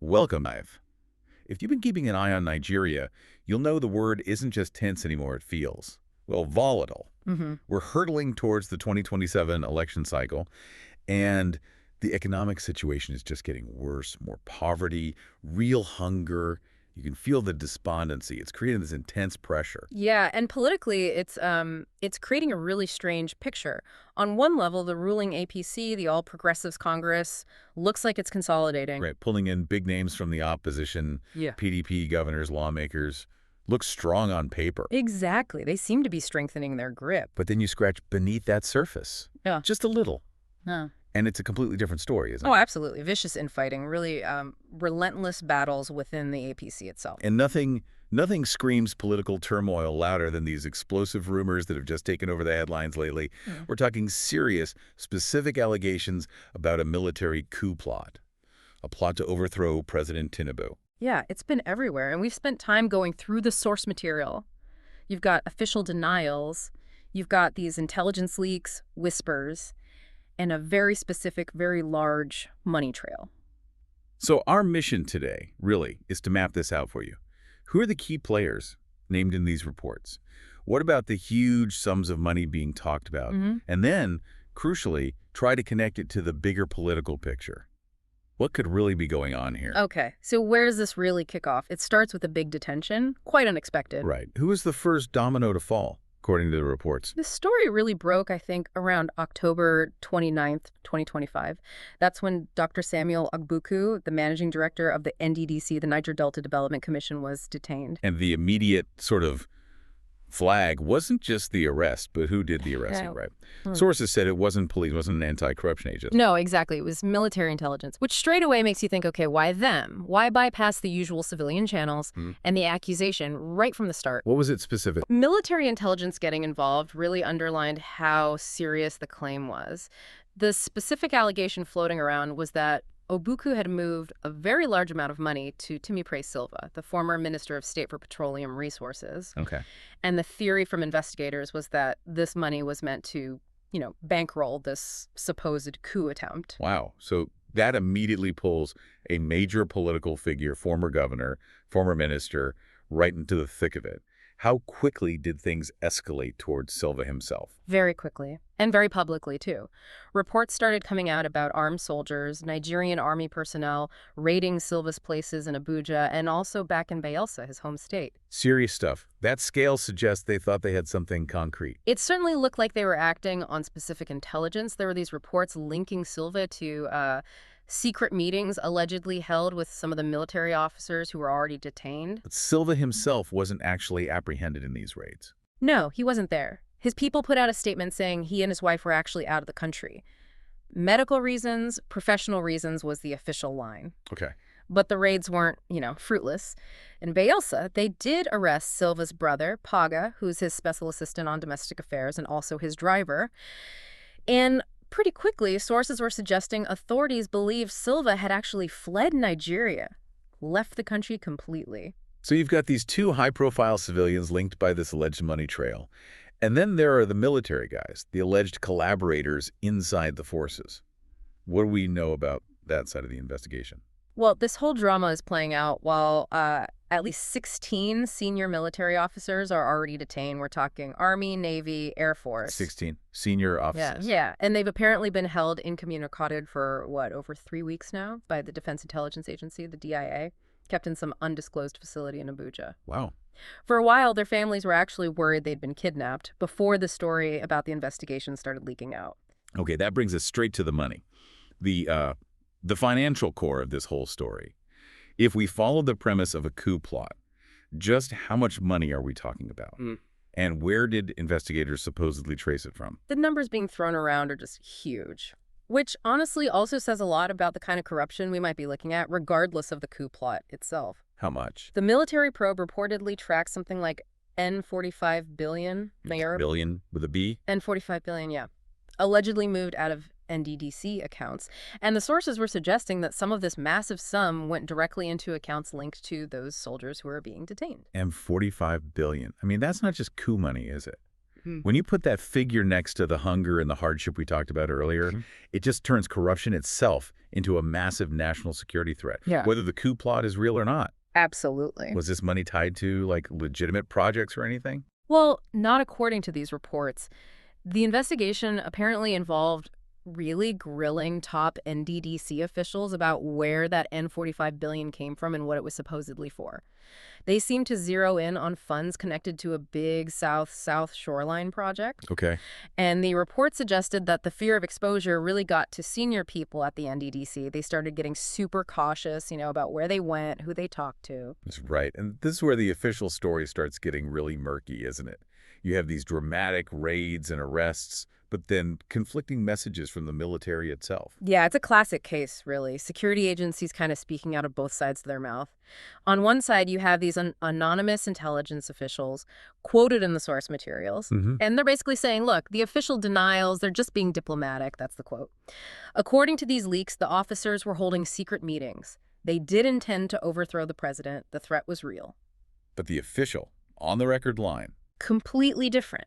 Welcome, Ive. If you've been keeping an eye on Nigeria, you'll know the word isn't just tense anymore, it feels, well, volatile. We're hurtling towards the 2027 election cycle, and the economic situation is just getting worse. More poverty, real hunger. You can feel the despondency. It's creating this intense pressure. Yeah, and politically, it's creating a really strange picture. On one level, the ruling APC, the All Progressives Congress, looks like it's consolidating. Right, pulling in big names from the opposition, Yeah. PDP governors, lawmakers, looks strong on paper. Exactly. They seem to be strengthening their grip. But then you scratch beneath that surface. Yeah. Just a little. No. And it's a completely different story, isn't it? Oh, absolutely. Vicious infighting, really relentless battles within the APC itself. And nothing screams political turmoil louder than these explosive rumors that have just taken over the headlines lately. We're talking serious, specific allegations about a military coup plot, a plot to overthrow President Tinubu. Yeah, it's been everywhere, and we've spent time going through the source material. You've got official denials, you've got these intelligence leaks, whispers, and a very specific, very large money trail. So our mission today, really, is to map this out for you. Who are the key players named in these reports? What about the huge sums of money being talked about? And then, crucially, try to connect it to the bigger political picture. What could really be going on here? Okay, so where does this really kick off? It starts with a big detention, quite unexpected. Right. Who was the first domino to fall, according to the reports? This story really broke, I think, around October 29th, 2025. That's when Dr. Samuel Agbuku, the managing director of the NDDC, the Niger Delta Development Commission, was detained. And the immediate sort of flag wasn't just the arrest, but who did the arresting, right? Sources said it wasn't police, it wasn't an anti-corruption agent. No, exactly. It was military intelligence, which straight away makes you think, okay, why them? Why bypass the usual civilian channels and the accusation right from the start? What was it specific? Military intelligence getting involved really underlined how serious the claim was. The specific allegation floating around was that Obuku had moved a very large amount of money to Timipre Silva, the former Minister of State for Petroleum Resources. Okay. And the theory from investigators was that this money was meant to, bankroll this supposed coup attempt. Wow. So that immediately pulls a major political figure, former governor, former minister, right into the thick of it. How quickly did things escalate towards Silva himself? Very quickly, and very publicly, too. Reports started coming out about armed soldiers, Nigerian army personnel, raiding Silva's places in Abuja, and also back in Bayelsa, his home state. Serious stuff. That scale suggests they thought they had something concrete. It certainly looked like they were acting on specific intelligence. There were these reports linking Silva to secret meetings allegedly held with some of the military officers who were already detained. But Silva himself wasn't actually apprehended in these raids. No, he wasn't there. His people put out a statement saying he and his wife were actually out of the country. Medical reasons, professional reasons was the official line. Okay. But the raids weren't, fruitless. In Bayelsa, they did arrest Silva's brother, Paga, who's his special assistant on domestic affairs and also his driver. And pretty quickly, sources were suggesting authorities believed Silva had actually fled Nigeria, left the country completely. So you've got these two high-profile civilians linked by this alleged money trail. And then there are the military guys, the alleged collaborators inside the forces. What do we know about that side of the investigation? Well, this whole drama is playing out while at least 16 senior military officers are already detained. We're talking Army, Navy, Air Force. 16 senior officers. Yeah. And they've apparently been held incommunicated for, over 3 weeks now by the Defense Intelligence Agency, the DIA, kept in some undisclosed facility in Abuja. Wow. For a while, their families were actually worried they'd been kidnapped before the story about the investigation started leaking out. Okay, that brings us straight to the money. The financial core of this whole story. If we follow the premise of a coup plot, just how much money are we talking about? And where did investigators supposedly trace it from? The numbers being thrown around are just huge, which honestly also says a lot about the kind of corruption we might be looking at, regardless of the coup plot itself. How much? The military probe reportedly tracks something like N45 billion. Billion with a B? N45 billion, yeah. Allegedly moved out of NDDC accounts. And the sources were suggesting that some of this massive sum went directly into accounts linked to those soldiers who are being detained. And 45 billion. I mean, that's not just coup money, is it? When you put that figure next to the hunger and the hardship we talked about earlier, it just turns corruption itself into a massive national security threat, Yeah. whether the coup plot is real or not. Absolutely. Was this money tied to, like, legitimate projects or anything? Well, not according to these reports. The investigation apparently involved really grilling top NDDC officials about where that N45 billion came from and what it was supposedly for. They seemed to zero in on funds connected to a big South-South shoreline project. Okay. And the report suggested that the fear of exposure really got to senior people at the NDDC. They started getting super cautious, about where they went, who they talked to. That's right. And this is where the official story starts getting really murky, isn't it? You have these dramatic raids and arrests, but then conflicting messages from the military itself. Yeah, it's a classic case, really. Security agencies kind of speaking out of both sides of their mouth. On one side, you have these anonymous intelligence officials quoted in the source materials, and they're basically saying, look, the official denials, they're just being diplomatic. That's the quote. According to these leaks, the officers were holding secret meetings. They did intend to overthrow the president. The threat was real. But the official, on-the-record line, completely different.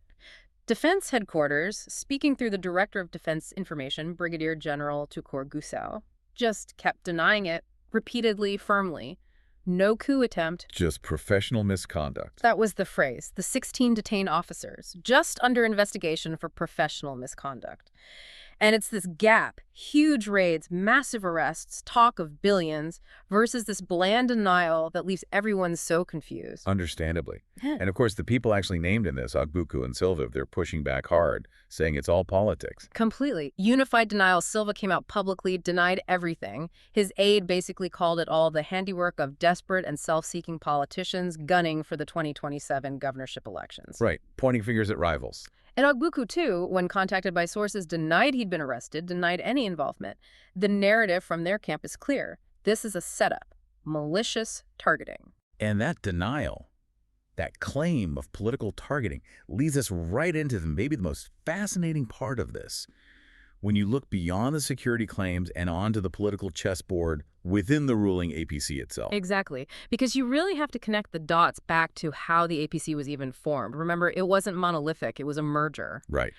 Defense headquarters, speaking through the Director of Defense Information, Brigadier General Tukur Gusau, just kept denying it repeatedly, firmly. No coup attempt. just professional misconduct. That was the phrase. The 16 detained officers, just under investigation for professional misconduct. And it's this gap, huge raids, massive arrests, talk of billions, versus this bland denial that leaves everyone so confused. Understandably. And of course, the people actually named in this, Ogbuku and Silva, they're pushing back hard, saying it's all politics. Completely. Unified denial. Silva came out publicly, denied everything. His aide basically called it all the handiwork of desperate and self-seeking politicians gunning for the 2027 governorship elections. Right, pointing fingers at rivals. And Ogbuku, too, when contacted by sources, denied he'd been arrested, denied any involvement. The narrative from their camp is clear. This is a setup, malicious targeting. And that denial, that claim of political targeting, leads us right into maybe the most fascinating part of this. When you look beyond the security claims and onto the political chessboard within the ruling APC itself. Exactly. Because you really have to connect the dots back to how the APC was even formed. Remember, it wasn't monolithic. It was a merger. Right.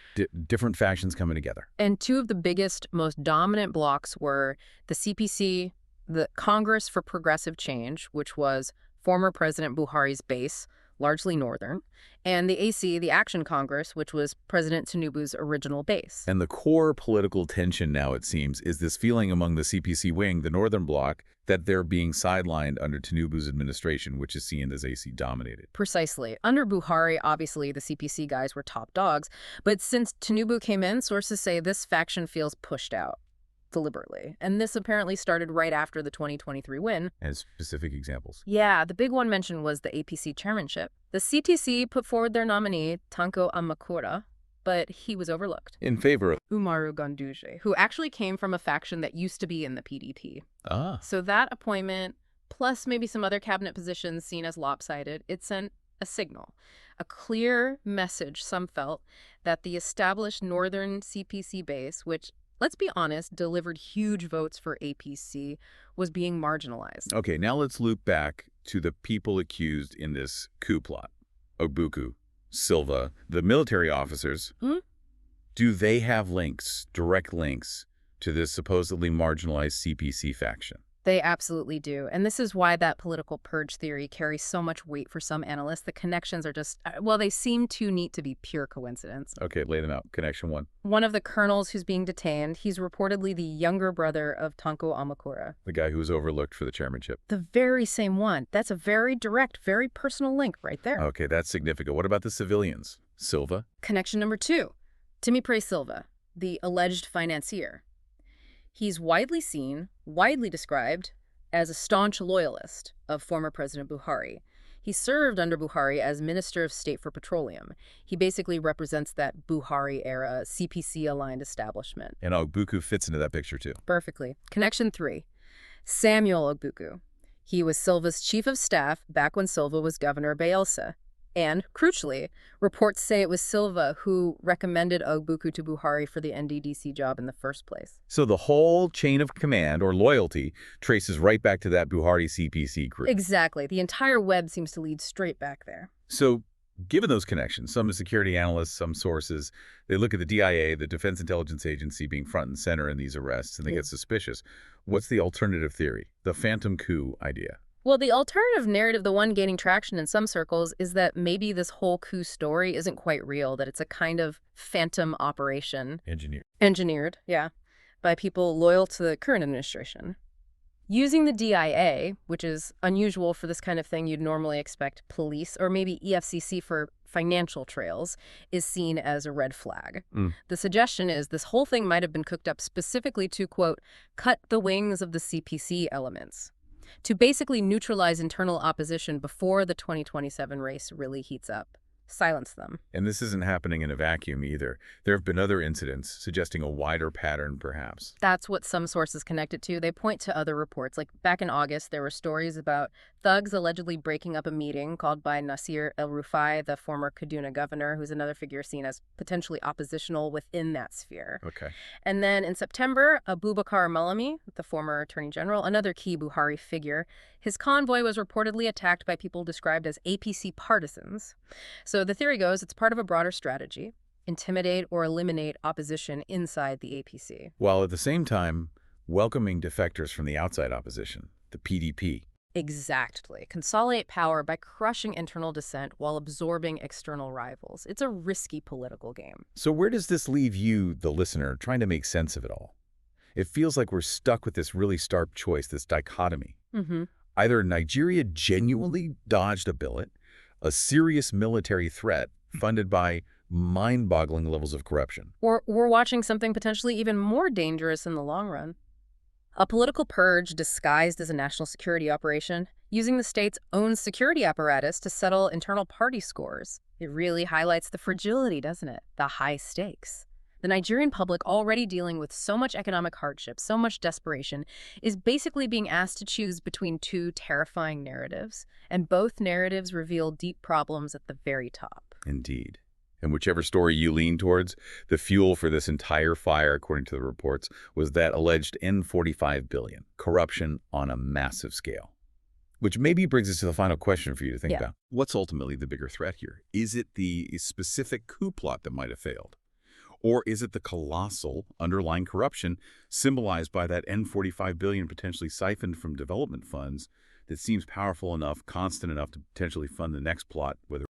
Different factions coming together. And two of the biggest, most dominant blocks were the CPC, the Congress for Progressive Change, which was former President Buhari's base, largely northern, and the AC, the Action Congress, which was President Tinubu's original base. And the core political tension now, it seems, is this feeling among the CPC wing, the northern bloc, that they're being sidelined under Tinubu's administration, which is seen as AC dominated. Precisely. Under Buhari, obviously, the CPC guys were top dogs. But since Tinubu came in, sources say this faction feels pushed out deliberately. And this apparently started right after the 2023 win. As specific examples. Yeah, the big one mentioned was the APC chairmanship. The CTC put forward their nominee, Tanko Amakura, but he was overlooked. In favor of Umaru Ganduje, who actually came from a faction that used to be in the PDP. So that appointment, plus maybe some other cabinet positions seen as lopsided, it sent a signal, a clear message, some felt, that the established northern CPC base, which, let's be honest, delivered huge votes for APC, was being marginalized. Okay, now let's loop back to the people accused in this coup plot. Ogbuku, Silva, the military officers. Do they have links, direct links, to this supposedly marginalized CPC faction? They absolutely do. And this is why that political purge theory carries so much weight for some analysts. The connections are just, well, they seem too neat to be pure coincidence. Okay, lay them out. Connection one. One of the colonels who's being detained, he's reportedly the younger brother of Tanko Amakura. The guy who was overlooked for the chairmanship. The very same one. That's a very direct, very personal link right there. Okay, that's significant. What about the civilians? Silva? Connection number two, Timipre Silva, the alleged financier. He's widely seen, widely described, as a staunch loyalist of former President Buhari. He served under Buhari as Minister of State for Petroleum. He basically represents that Buhari-era CPC-aligned establishment. And Ogbuku fits into that picture, too. Perfectly. Connection three, Samuel Ogbuku. He was Silva's chief of staff back when Silva was governor of Bayelsa. And, crucially, reports say it was Silva who recommended Ogbuku to Buhari for the NDDC job in the first place. So the whole chain of command, or loyalty, traces right back to that Buhari CPC group. Exactly. The entire web seems to lead straight back there. So Given those connections, some security analysts, some sources, they look at the DIA, the Defense Intelligence Agency, being front and center in these arrests, and they Yeah. get suspicious. What's the alternative theory? The phantom coup idea. Well, the alternative narrative, the one gaining traction in some circles, is that maybe this whole coup story isn't quite real, that it's a kind of phantom operation. Engineer. Engineered, yeah, by people loyal to the current administration. Using the DIA, which is unusual for this kind of thing, you'd normally expect police or maybe EFCC for financial trails, is seen as a red flag. The suggestion is this whole thing might have been cooked up specifically to, quote, cut the wings of the CPC elements, to basically neutralize internal opposition before the 2027 race really heats up. Silence them. And this isn't happening in a vacuum either. There have been other incidents suggesting a wider pattern, perhaps. That's what some sources connect it to. They point to other reports. Like back in August, there were stories about thugs allegedly breaking up a meeting called by Nasir El-Rufai, the former Kaduna governor, who's another figure seen as potentially oppositional within that sphere. Okay. And then in September, Abubakar Malami, the former attorney general, another key Buhari figure, his convoy was reportedly attacked by people described as APC partisans. So the theory goes it's part of a broader strategy: intimidate or eliminate opposition inside the APC. While at the same time, welcoming defectors from the outside opposition, the PDP. Exactly. Consolidate power by crushing internal dissent while absorbing external rivals. It's a risky political game. So where does this leave you, the listener, trying to make sense of it all? It feels like we're stuck with this really stark choice, this dichotomy. Either Nigeria genuinely dodged a bullet, a serious military threat funded by mind-boggling levels of corruption. Or we're watching something potentially even more dangerous in the long run. A political purge disguised as a national security operation, using the state's own security apparatus to settle internal party scores. It really highlights the fragility, doesn't it? The high stakes. The Nigerian public, already dealing with so much economic hardship, so much desperation, is basically being asked to choose between two terrifying narratives, and both narratives reveal deep problems at the very top. Indeed. And whichever story you lean towards, the fuel for this entire fire, according to the reports, was that alleged N45 billion, corruption on a massive scale. Which maybe brings us to the final question for you to think about. What's ultimately the bigger threat here? Is it the specific coup plot that might have failed? Or is it the colossal underlying corruption symbolized by that N45 billion potentially siphoned from development funds that seems powerful enough, constant enough to potentially fund the next plot, whether